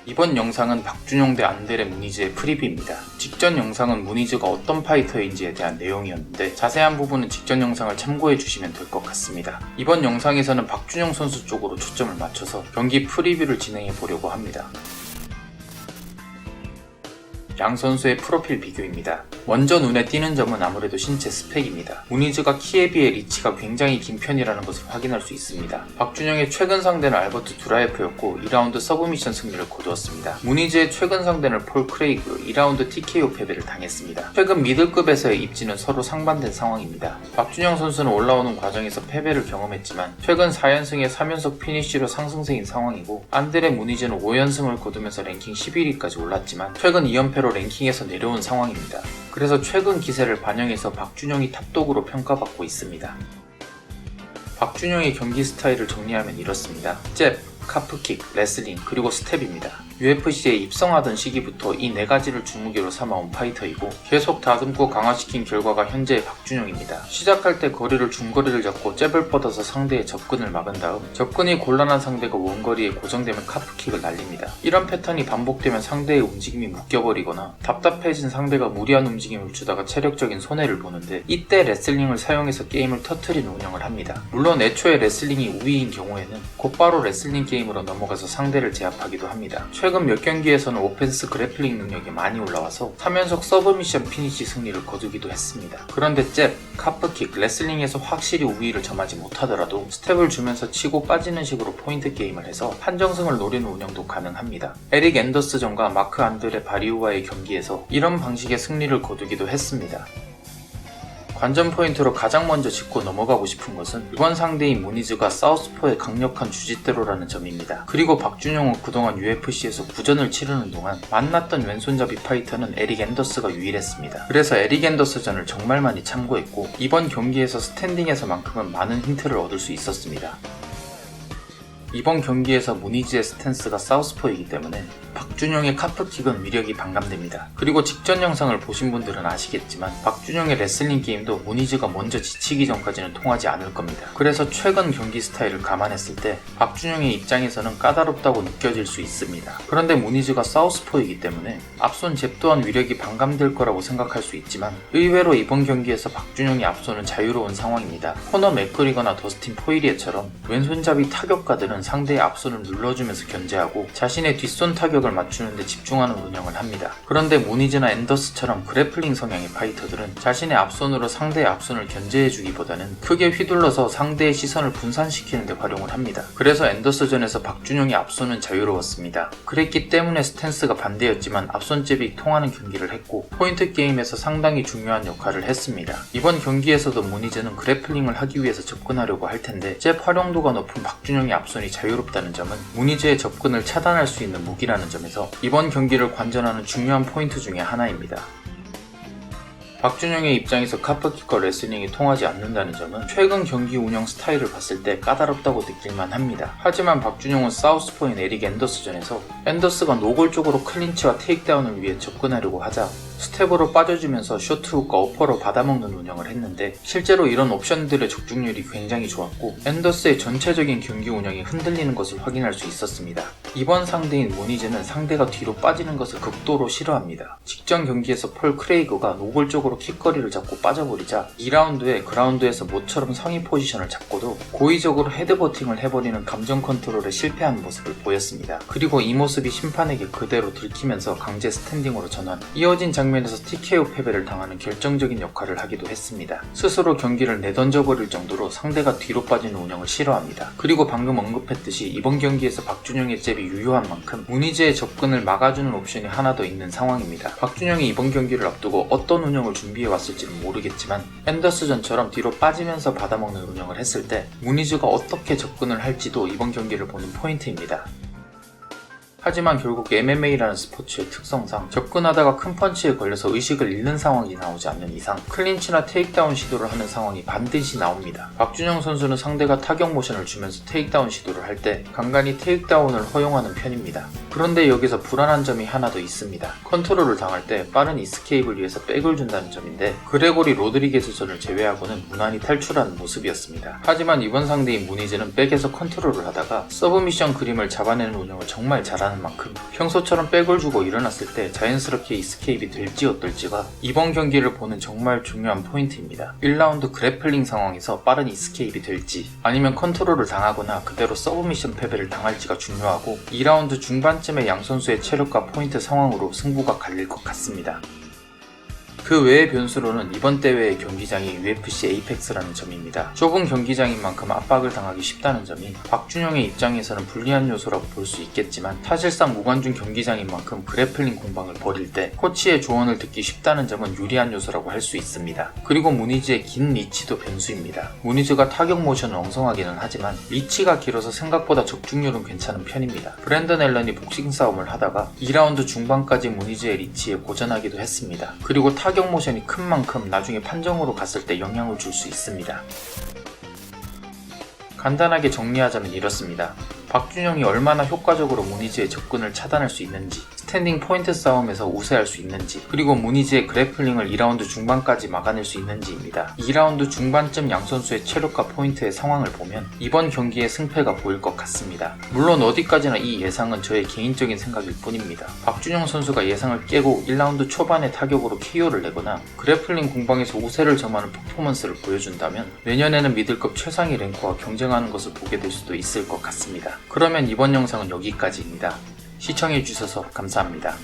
이번 영상은 박준영 대 안드레 무니즈의 프리뷰입니다. 직전 영상은 무니즈가 어떤 파이터인지에 대한 내용이었는데 자세한 부분은 직전 영상을 참고해 주시면 될 것 같습니다. 이번 영상에서는 박준영 선수 쪽으로 초점을 맞춰서 경기 프리뷰를 진행해 보려고 합니다. 양 선수의 프로필 비교입니다. 먼저 눈에 띄는 점은 아무래도 신체 스펙입니다. 무니즈가 키에 비해 리치가 굉장히 긴 편이라는 것을 확인할 수 있습니다. 박준영의 최근 상대는 알버트 두라예프였고 2라운드 서브미션 승리를 거두었습니다. 무니즈의 최근 상대는 폴 크레이그 2라운드 TKO 패배를 당했습니다. 최근 미들급에서의 입지는 서로 상반된 상황입니다. 박준영 선수는 올라오는 과정에서 패배를 경험했지만 최근 4연승에 3연속 피니쉬로 상승세인 상황이고 안드레 무니즈는 5연승을 거두면서 랭킹 11위까지 올랐지만 최근 2연패로 랭킹에서 내려온 상황입니다. 그래서 최근 기세를 반영해서 박준영이 탑독으로 평가받고 있습니다. 박준영의 경기 스타일을 정리하면 이렇습니다. 잽, 카프킥, 레슬링, 그리고 스텝입니다. UFC에 입성하던 시기부터 이 4가지를 주무기로 삼아온 파이터이고 계속 다듬고 강화시킨 결과가 현재의 박준영입니다. 시작할 때 거리를 중거리를 잡고 잽을 뻗어서 상대의 접근을 막은 다음 접근이 곤란한 상대가 원거리에 고정되면 카프킥을 날립니다. 이런 패턴이 반복되면 상대의 움직임이 묶여버리거나 답답해진 상대가 무리한 움직임을 주다가 체력적인 손해를 보는데 이때 레슬링을 사용해서 게임을 터트리는 운영을 합니다. 물론 애초에 레슬링이 우위인 경우에는 곧바로 레슬링 게임으로 넘어가서 상대를 제압하기도 합니다. 최근 몇 경기에서는 오펜스 그래플링 능력이 많이 올라와서 3연속 서브미션 피니시 승리를 거두기도 했습니다. 그런데 잽, 카프킥, 레슬링에서 확실히 우위를 점하지 못하더라도 스텝을 주면서 치고 빠지는 식으로 포인트 게임을 해서 판정승을 노리는 운영도 가능합니다. 에릭 앤더스전과 마크 안드레 바리우와의 경기에서 이런 방식의 승리를 거두기도 했습니다. 관전 포인트로 가장 먼저 짚고 넘어가고 싶은 것은 이번 상대인 무니즈가 사우스포의 강력한 주짓대로라는 점입니다. 그리고 박준영은 그동안 UFC에서 부전을 치르는 동안 만났던 왼손잡이 파이터는 에릭 앤더스가 유일했습니다. 그래서 에릭 앤더스전을 정말 많이 참고했고 이번 경기에서 스탠딩에서만큼은 많은 힌트를 얻을 수 있었습니다. 이번 경기에서 무니즈의 스탠스가 사우스포이기 때문에 박준영의 카프킥은 위력이 반감됩니다. 그리고 직전 영상을 보신 분들은 아시겠지만 박준영의 레슬링 게임도 무니즈가 먼저 지치기 전까지는 통하지 않을 겁니다. 그래서 최근 경기 스타일을 감안했을 때 박준영의 입장에서는 까다롭다고 느껴질 수 있습니다. 그런데 무니즈가 사우스포이기 때문에 앞손 잽 또한 위력이 반감될 거라고 생각할 수 있지만 의외로 이번 경기에서 박준영의 앞손은 자유로운 상황입니다. 코너 맥그리거나 더스틴 포이리에처럼 왼손잡이 타격가들은 상대의 앞손을 눌러주면서 견제하고 자신의 뒷손 타격을 맞추는데 집중하는 운영을 합니다. 그런데 무니즈나 앤더스처럼 그래플링 성향의 파이터들은 자신의 앞손으로 상대의 앞손을 견제해주기보다는 크게 휘둘러서 상대의 시선을 분산시키는 데 활용을 합니다. 그래서 앤더스전에서 박준영의 앞손은 자유로웠습니다. 그랬기 때문에 스탠스가 반대였지만 앞손잽이 통하는 경기를 했고 포인트 게임에서 상당히 중요한 역할을 했습니다. 이번 경기에서도 무니즈는 그래플링을 하기 위해서 접근하려고 할 텐데 잽 활용도가 높은 박준영의 앞손이 자유롭다는 점은 무니즈의 접근을 차단할 수 있는 무기라는 점에서 이번 경기를 관전하는 중요한 포인트 중에 하나입니다. 박준영의 입장에서 카프킥과 레슬링이 통하지 않는다는 점은 최근 경기 운영 스타일을 봤을 때 까다롭다고 느낄만 합니다. 하지만 박준영은 사우스포인 에릭 앤더스전에서 앤더스가 노골 쪽으로 클린치와 테이크다운을 위해 접근하려고 하자 스텝으로 빠져주면서 쇼트훅과 어퍼로 받아먹는 운영을 했는데 실제로 이런 옵션들의 적중률이 굉장히 좋았고 앤더스의 전체적인 경기 운영이 흔들리는 것을 확인할 수 있었습니다. 이번 상대인 무니즈는 상대가 뒤로 빠지는 것을 극도로 싫어합니다. 직전 경기에서 폴 크레이그가 노골 쪽으로 킥거리를 잡고 빠져버리자 2라운드에 그라운드에서 모처럼 상위 포지션을 잡고도 고의적으로 헤드버팅을 해버리는 감정 컨트롤에 실패한 모습을 보였습니다. 그리고 이 모습이 심판에게 그대로 들키면서 강제 스탠딩으로 전환, 이어진 장면에서 TKO 패배를 당하는 결정적인 역할을 하기도 했습니다. 스스로 경기를 내던져버릴 정도로 상대가 뒤로 빠지는 운영을 싫어합니다. 그리고 방금 언급했듯이 이번 경기에서 박준영의 잽이 유효한 만큼 무니즈의 접근을 막아주는 옵션이 하나 더 있는 상황입니다. 박준영이 이번 경기를 앞두고 어떤 운영을 준비해왔을지는 모르겠지만 앤더스전처럼 뒤로 빠지면서 받아먹는 운영을 했을 때 무니즈가 어떻게 접근을 할지도 이번 경기를 보는 포인트입니다. 하지만 결국 MMA라는 스포츠의 특성상 접근하다가 큰 펀치에 걸려서 의식을 잃는 상황이 나오지 않는 이상 클린치나 테이크다운 시도를 하는 상황이 반드시 나옵니다. 박준영 선수는 상대가 타격 모션을 주면서 테이크다운 시도를 할 때 간간히 테이크다운을 허용하는 편입니다. 그런데 여기서 불안한 점이 하나 더 있습니다. 컨트롤을 당할 때 빠른 이스케이프를 위해서 백을 준다는 점인데 그레고리 로드리게즈전을 제외하고는 무난히 탈출하는 모습이었습니다. 하지만 이번 상대인 무니즈는 백에서 컨트롤을 하다가 서브미션 그림을 잡아내는 운영을 정말 잘하는 만큼 평소처럼 백을 주고 일어났을 때 자연스럽게 이스케이프이 될지 어떨지가 이번 경기를 보는 정말 중요한 포인트입니다. 1라운드 그래플링 상황에서 빠른 이스케이프이 될지 아니면 컨트롤을 당하거나 그대로 서브미션 패배를 당할지가 중요하고 2라운드 중반쯤에 양 선수의 체력과 포인트 상황으로 승부가 갈릴 것 같습니다. 그 외의 변수로는 이번 대회의 경기장이 UFC 에이펙스라는 점입니다. 좁은 경기장인 만큼 압박을 당하기 쉽다는 점이 박준영의 입장에서는 불리한 요소라고 볼 수 있겠지만 사실상 무관중 경기장인 만큼 그래플링 공방을 벌일 때 코치의 조언을 듣기 쉽다는 점은 유리한 요소라고 할 수 있습니다. 그리고 무니즈의 긴 리치도 변수입니다. 무니즈가 타격 모션은 엉성하기는 하지만 리치가 길어서 생각보다 적중률은 괜찮은 편입니다. 브랜던 앨런이 복싱 싸움을 하다가 2라운드 중반까지 무니즈의 리치에 고전하기도 했습니다. 그리고 타격 모션이 큰 만큼 나중에 판정으로 갔을 때 영향을 줄 수 있습니다. 간단하게 정리하자면 이렇습니다. 박준영이 얼마나 효과적으로 무니즈의 접근을 차단할 수 있는지, 스탠딩 포인트 싸움에서 우세할 수 있는지, 그리고 무니즈의 그래플링을 2라운드 중반까지 막아낼 수 있는지입니다. 2라운드 중반쯤 양 선수의 체력과 포인트의 상황을 보면 이번 경기의 승패가 보일 것 같습니다. 물론 어디까지나 이 예상은 저의 개인적인 생각일 뿐입니다. 박준영 선수가 예상을 깨고 1라운드 초반에 타격으로 KO를 내거나 그래플링 공방에서 우세를 점하는 퍼포먼스를 보여준다면 내년에는 미들급 최상위 랭커와 경쟁하는 것을 보게 될 수도 있을 것 같습니다. 그러면 이번 영상은 여기까지입니다. 시청해주셔서 감사합니다.